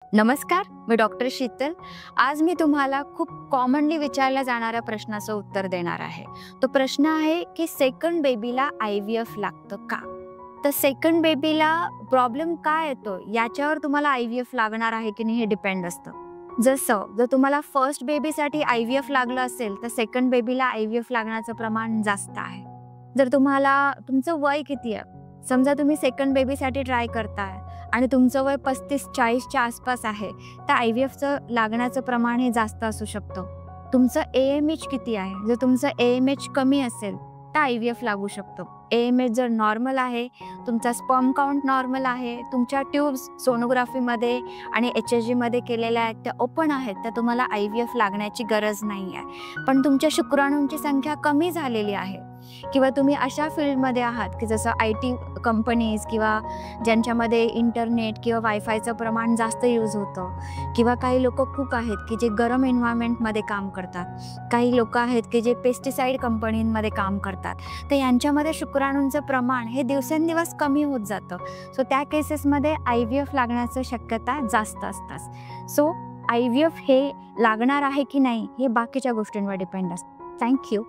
नमस्कार, मी डॉक्टर शीतल. आज मी तुम्हाला खूप कॉमनली विचारल्या जाणाऱ्या प्रश्नाचं उत्तर देणार आहे. तो प्रश्न आहे की सेकंड बेबीला IVF लागतं का? तर सेकंड बेबीला प्रॉब्लेम काय येतो याच्यावर तुम्हाला IVF लागणार आहे की नाही हे डिपेंड असतं. जर तुम्हाला फर्स्ट बेबीसाठी IVF लागलं असेल तर सेकंड बेबीला IVF लागण्याचं प्रमाण जास्त आहे. जर तुम्हाला तुमचं वय किती आहे, समजा तुम्ही सेकंड बेबीसाठी ट्राय करताय आणि तुमचं वय 35-40च्या आसपास आहे, तर IVFचं लागण्याचं प्रमाण हे जास्त असू शकतं. तुमचं AMH किती आहे? जर तुमचं AMH कमी असेल तर IVF लागू शकतो. AMH जर नॉर्मल आहे, तुमचा स्पर्म काउंट नॉर्मल आहे, तुमच्या ट्यूब्स सोनोग्राफीमध्ये आणि HSGमध्ये केलेल्या आहेत त्या ओपन आहेत, तर तुम्हाला IVF लागण्याची गरज नाही आहे. पण तुमच्या शुक्राणूंची संख्या कमी झालेली आहे किंवा तुम्ही अशा फील्डमध्ये आहात की जसं IT कंपनीज किंवा ज्यांच्यामध्ये इंटरनेट किंवा वायफायचं प्रमाण जास्त यूज होतं, किंवा काही लोकं कुक आहेत की जे गरम एन्व्हायरमेंटमध्ये काम करतात, काही लोकं आहेत की जे पेस्टिसाइड कंपनींमध्ये काम करतात, तर यांच्यामध्ये शुक्राणूंचं प्रमाण हे दिवसेंदिवस कमी होत जातं. सो त्या केसेसमध्ये IVF लागण्याची शक्यता जास्त असतात. सो IVF हे लागणार आहे की नाही हे बाकीच्या गोष्टींवर डिपेंड असतं. थँक्यू.